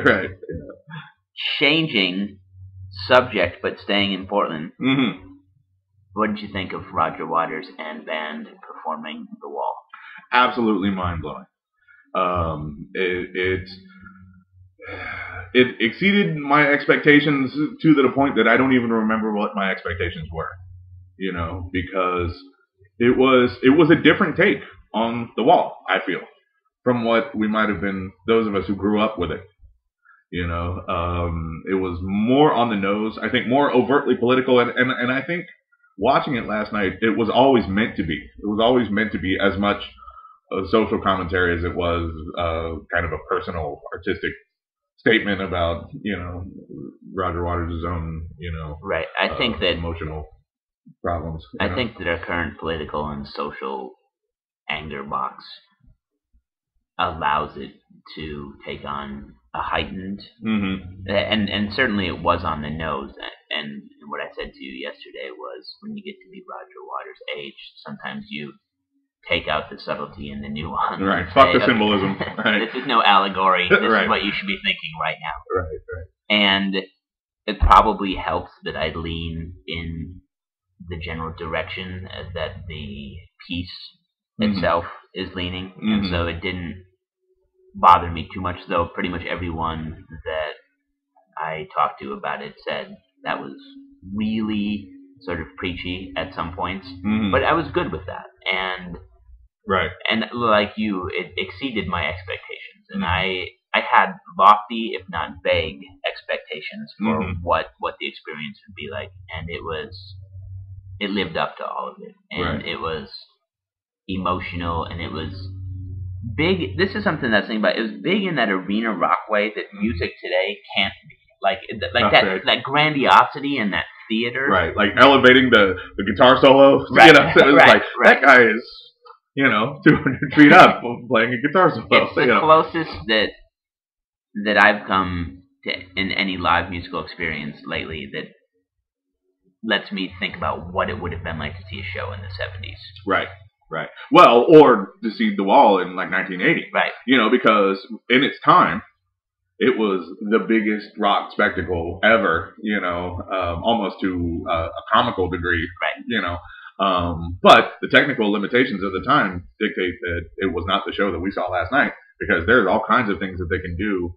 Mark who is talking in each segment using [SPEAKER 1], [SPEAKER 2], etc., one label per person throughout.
[SPEAKER 1] Right.
[SPEAKER 2] Changing subject, but staying in Portland.
[SPEAKER 1] Mm-hmm.
[SPEAKER 2] What did you think of Roger Waters and band performing The Wall?
[SPEAKER 1] Absolutely mind-blowing. It exceeded my expectations to the point that I don't even remember what my expectations were. You know, because it was a different take on The Wall, I feel, from what we might have been, those of us who grew up with it. You know, it was more on the nose, I think more overtly political, and I think watching it last night, it was always meant to be. It was always meant to be as much a social commentary as it was kind of a personal, artistic statement about, you know, Roger Waters' own, you know,
[SPEAKER 2] right. I think that
[SPEAKER 1] emotional problems.
[SPEAKER 2] I think that our current political and social anger box allows it to take on a heightened, and certainly it was on the nose. And what I said to you yesterday was, when you get to be Roger Waters' age, sometimes you take out the subtlety and the nuance.
[SPEAKER 1] Right. Fuck the symbolism. Right.
[SPEAKER 2] This is no allegory. This
[SPEAKER 1] right.
[SPEAKER 2] is what you should be thinking right now.
[SPEAKER 1] Right. Right.
[SPEAKER 2] And it probably helps that I lean in the general direction that the piece itself is leaning, and so it didn't bother me too much. Though pretty much everyone that I talked to about it said that was really sort of preachy at some points, but I was good with that, and and like you, it exceeded my expectations, and I had lofty, if not vague, expectations for what the experience would be like, and it lived up to all of it, and it was emotional, and it was big. This is something that's thinking about. It was big in that arena rock way that music today can't be. Like that grandiosity and that theater.
[SPEAKER 1] Right, like elevating the guitar solo.
[SPEAKER 2] Right.
[SPEAKER 1] You know, it was that guy is, you know, 200 feet up playing a guitar solo.
[SPEAKER 2] It's the closest that I've come to in any live musical experience lately that lets me think about what it would have been like to see a show in the 70s.
[SPEAKER 1] Right. Right. Well, or to see The Wall in like 1980.
[SPEAKER 2] Right.
[SPEAKER 1] You know, because in its time, it was the biggest rock spectacle ever, you know, almost to a comical degree,
[SPEAKER 2] right?
[SPEAKER 1] You know, but the technical limitations of the time dictate that it was not the show that we saw last night, because there's all kinds of things that they can do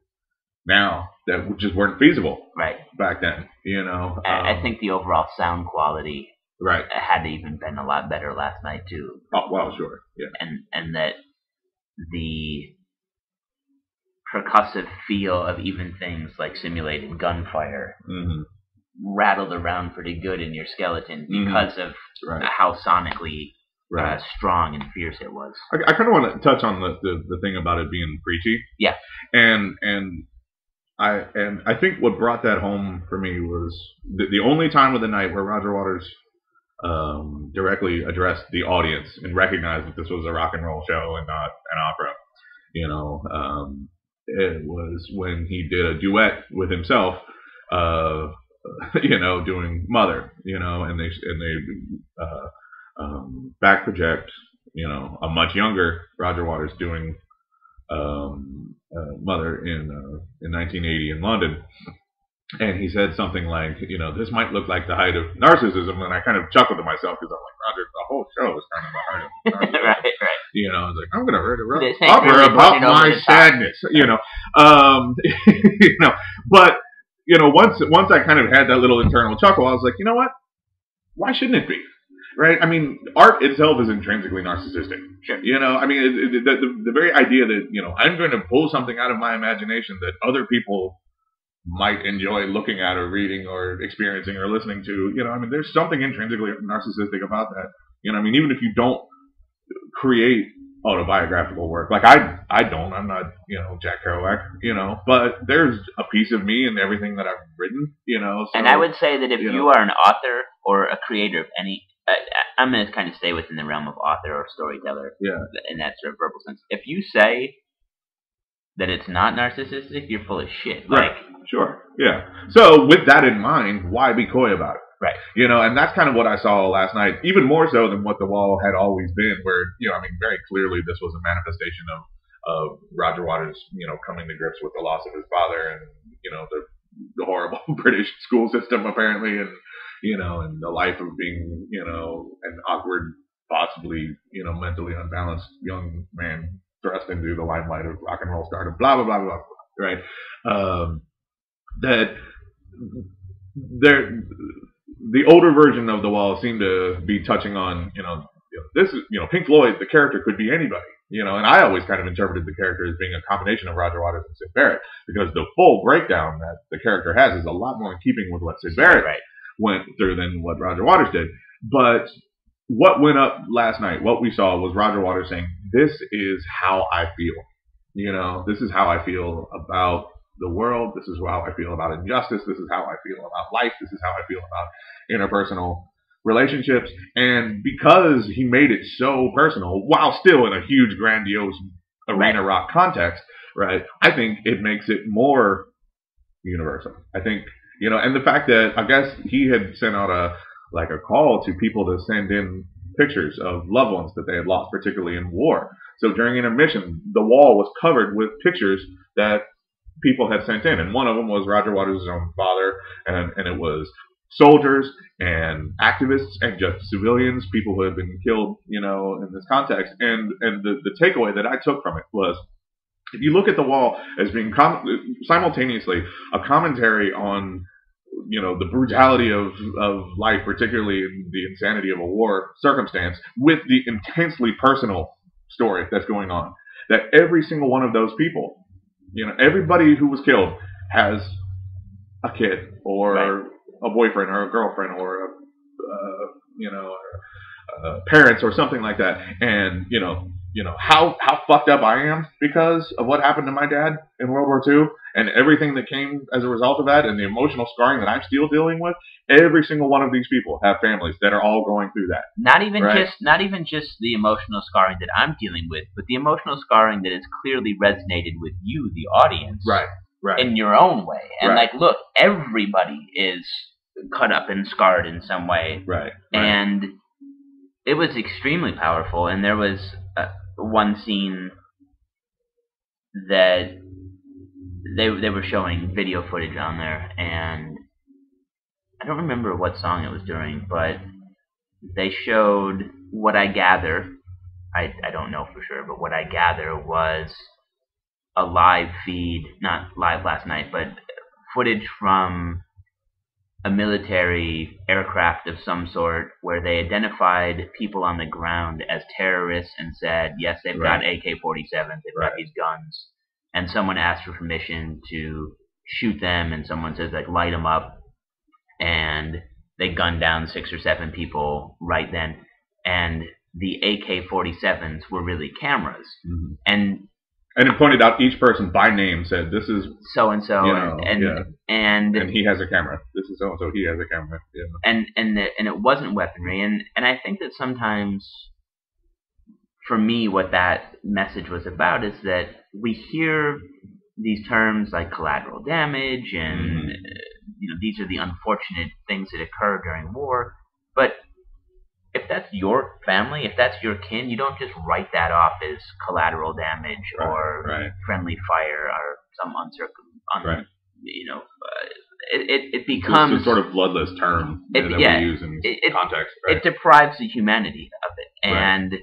[SPEAKER 1] now that just weren't feasible back then, you know.
[SPEAKER 2] I think the overall sound quality
[SPEAKER 1] Right.
[SPEAKER 2] had even been a lot better last night too.
[SPEAKER 1] Oh, well, sure. Yeah.
[SPEAKER 2] And that the percussive feel of even things like simulated gunfire rattled around pretty good in your skeleton because of how sonically strong and fierce it was.
[SPEAKER 1] I kind of want to touch on the thing about it being preachy.
[SPEAKER 2] Yeah.
[SPEAKER 1] And I think what brought that home for me was the only time of the night where Roger Waters directly addressed the audience and recognized that this was a rock and roll show and not an opera. You know, it was when he did a duet with himself, you know, doing Mother, you know, and they back project, you know, a much younger Roger Waters doing Mother in 1980 in London. And he said something like, you know, this might look like the height of narcissism, and I kind of chuckled to myself because I'm like, Roger, the whole show is kind of the height of narcissism. right. You know, I was like, I'm going to write a opera about my sadness, you know. You know, but, you know, once I kind of had that little internal chuckle, I was like, you know what? Why shouldn't it be? Right? I mean, art itself is intrinsically narcissistic.
[SPEAKER 2] Sure.
[SPEAKER 1] You know, I mean, the very idea that, you know, I'm going to pull something out of my imagination that other people might enjoy looking at or reading or experiencing or listening to, you know, I mean, there's something intrinsically narcissistic about that. You know, I mean, even if you don't create autobiographical work, like I'm not, you know, Jack Kerouac, you know, but there's a piece of me in everything that I've written, you know. So,
[SPEAKER 2] and I would say that if you are an author or a creator of any, I'm going to kind of stay within the realm of author or storyteller in that sort of verbal sense. If you say that it's not narcissistic, you're full of shit. Like,
[SPEAKER 1] sure. Yeah. So with that in mind, why be coy about it?
[SPEAKER 2] Right.
[SPEAKER 1] You know, and that's kind of what I saw last night, even more so than what The Wall had always been, where, you know, I mean, very clearly this was a manifestation of Roger Waters, coming to grips with the loss of his father and, the horrible British school system apparently, and, and the life of being, an awkward, possibly, mentally unbalanced young man thrust into the limelight of rock and roll stardom, blah, blah, blah, blah, blah, right? That the older version of The Wall seemed to be touching on, this is, Pink Floyd, the character could be anybody, and I always kind of interpreted the character as being a combination of Roger Waters and Syd Barrett, because the full breakdown that the character has is a lot more in keeping with what Syd Barrett went through than what Roger Waters did. But what went up last night, what we saw was Roger Waters saying, this is how I feel. This is how I feel about the world. This is how I feel about injustice. This is how I feel about life. This is how I feel about interpersonal relationships. And because he made it so personal, while still in a huge, grandiose arena rock context, right, I think it makes it more universal. I think, and the fact that I guess he had sent out a call to people to send in pictures of loved ones that they had lost, particularly in war. So during intermission, the wall was covered with pictures that people had sent in, and one of them was Roger Waters' own father, and it was soldiers and activists and just civilians, people who had been killed, in this context. And the takeaway that I took from it was, if you look at the wall as being simultaneously a commentary on, the brutality of life, particularly the insanity of a war circumstance, with the intensely personal story that's going on, that every single one of those people, everybody who was killed has a kid or a boyfriend or a girlfriend or parents or something like that, and how fucked up I am because of what happened to my dad in World War II and everything that came as a result of that, and the emotional scarring that I'm still dealing with. Every single one of these people have families that are all going through that.
[SPEAKER 2] Not even just the emotional scarring that I'm dealing with, but the emotional scarring that has clearly resonated with you, the audience, in your own way. And look, everybody is cut up and scarred in some way, and it was extremely powerful. And there was one scene that they were showing video footage on there, and I don't remember what song it was during, but they showed what I gather, I don't know for sure, but what I gather was a live feed, not live last night, but footage from a military aircraft of some sort where they identified people on the ground as terrorists and said, yes, they've got AK-47s, they've got these guns. And someone asked for permission to shoot them, and someone says, light them up. And they gunned down 6 or 7 people right then. And the AK-47s were really cameras. And
[SPEAKER 1] it pointed out each person by name, said, this is
[SPEAKER 2] so-and-so,
[SPEAKER 1] and he has a camera. This is so-and-so, he has a camera.
[SPEAKER 2] And it wasn't weaponry. And I think that sometimes, for me, what that message was about is that we hear these terms like collateral damage and these are the unfortunate things that occur during war. But if that's your family, if that's your kin, you don't just write that off as collateral damage or friendly fire or some it becomes
[SPEAKER 1] it's a sort of bloodless term that we use in context.
[SPEAKER 2] It deprives the humanity of it. And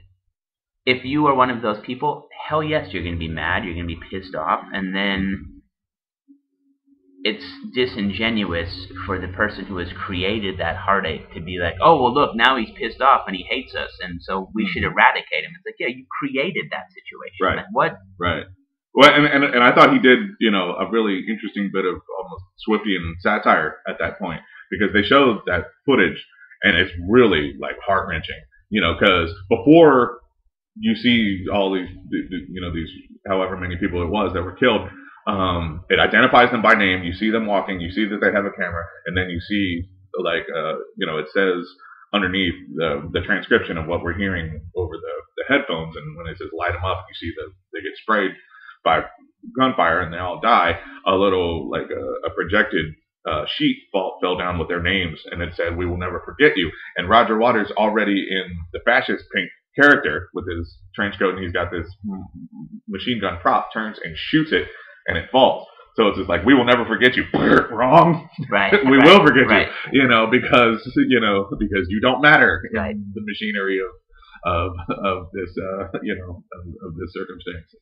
[SPEAKER 2] if you are one of those people, hell yes, you're going to be mad, you're going to be pissed off, and then it's disingenuous for the person who has created that heartache to be like, oh, well, look, now he's pissed off and he hates us, and so we should eradicate him. It's like, yeah, you created that situation. Like, what?
[SPEAKER 1] Well, and I thought he did, a really interesting bit of almost Swiftian satire at that point, because they showed that footage, and it's really, heart-wrenching, because before you see all these, these however many people it was that were killed, it identifies them by name. You see them walking. You see that they have a camera, and then you see it says underneath the transcription of what we're hearing over the headphones, and when it says light them up, you see that they get sprayed by gunfire and they all die. A little a projected sheet fell down with their names, and it said, "We will never forget you." And Roger Waters, already in the fascist pink character with his trench coat, and he's got this machine gun prop, turns and shoots it, and it falls. So it's just like, we will never forget you. Wrong.
[SPEAKER 2] Right.
[SPEAKER 1] We
[SPEAKER 2] right,
[SPEAKER 1] will forget
[SPEAKER 2] right.
[SPEAKER 1] you. Because you don't matter in
[SPEAKER 2] Right.
[SPEAKER 1] the machinery of this of this circumstance.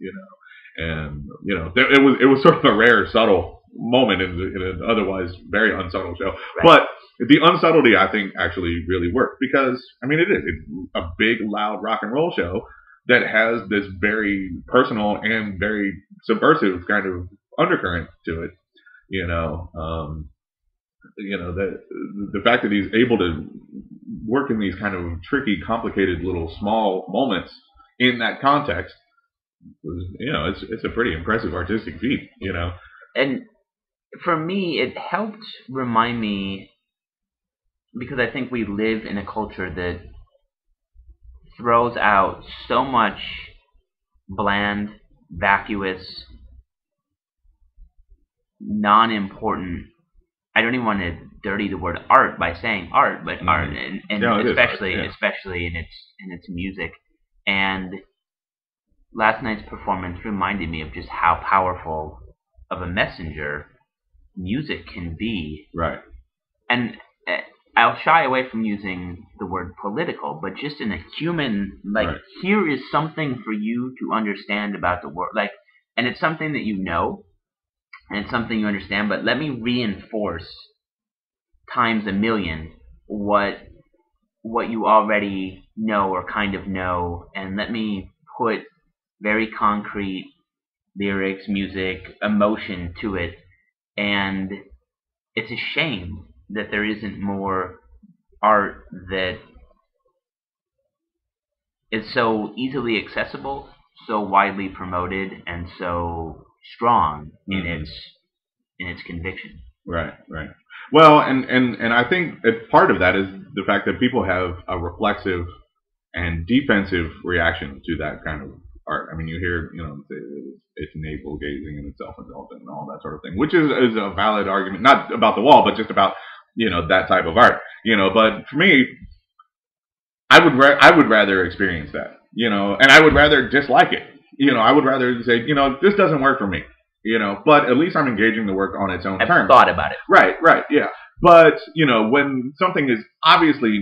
[SPEAKER 1] And it was sort of a rare, subtle moment in an otherwise very unsubtle show. Right. But the unsubtlety, I think, actually really worked, because I mean, it's a big, loud rock and roll show that has this very personal and very subversive kind of undercurrent to it. The fact that he's able to work in these kind of tricky, complicated little small moments in that context was, it's a pretty impressive artistic feat.
[SPEAKER 2] And for me, it helped remind me, because I think we live in a culture that throws out so much bland, vacuous, non-important, I don't even want to dirty the word art by saying art, but art, and especially in its music. And last night's performance reminded me of just how powerful of a messenger music can be.
[SPEAKER 1] Right. And
[SPEAKER 2] I'll shy away from using the word political, but just in a human, like, right. Here is something for you to understand about the world, like, and it's something that you know, and it's something you understand, but let me reinforce times a million what you already know or kind of know, and let me put very concrete lyrics, music, emotion to it. And it's a shame that there isn't more art that is so easily accessible, so widely promoted, and so strong in its conviction.
[SPEAKER 1] Right. Well, and I think part of that is the fact that people have a reflexive and defensive reaction to that kind of art. I mean, you hear, it's navel gazing and it's self-indulgent and all that sort of thing, which is a valid argument, not about The Wall, but just about, that type of art. But for me, I would rather experience that, and I would rather dislike it. I would rather say, this doesn't work for me. But at least I'm engaging the work on its own terms.
[SPEAKER 2] I've thought about it.
[SPEAKER 1] Right, yeah. But, when something is obviously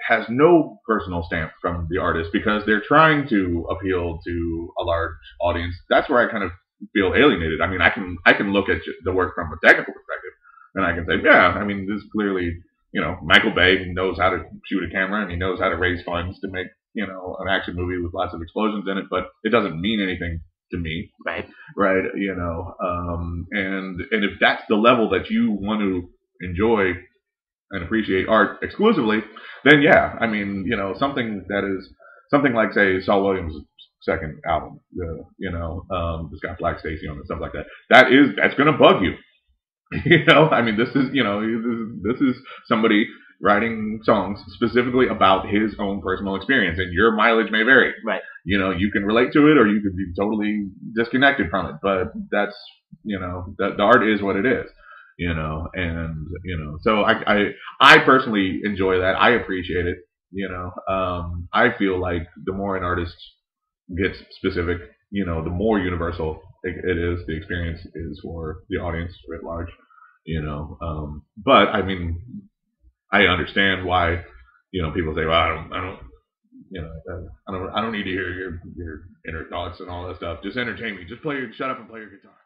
[SPEAKER 1] has no personal stamp from the artist because they're trying to appeal to a large audience, that's where I kind of feel alienated. I mean, I can look at the work from a technical perspective, and I can say, yeah, I mean, this is clearly, Michael Bay knows how to shoot a camera, and he knows how to raise funds to make, an action movie with lots of explosions in it, but it doesn't mean anything to me.
[SPEAKER 2] Right.
[SPEAKER 1] And if that's the level that you want to enjoy and appreciate art exclusively, then yeah, I mean, something like, say, Saul Williams' second album, it's got Black Stacey on it, stuff like that. That's gonna bug you. I mean, this is somebody writing songs specifically about his own personal experience, and your mileage may vary.
[SPEAKER 2] Right.
[SPEAKER 1] You can relate to it, or you could be totally disconnected from it. But that's, the art is what it is. So I personally enjoy that. I appreciate it. I feel like the more an artist gets specific, the more universal it is. The experience is for the audience writ large. But I mean, I understand why, people say, well, I don't need to hear your inner thoughts and all that stuff. Just entertain me. Just shut up and play your guitar.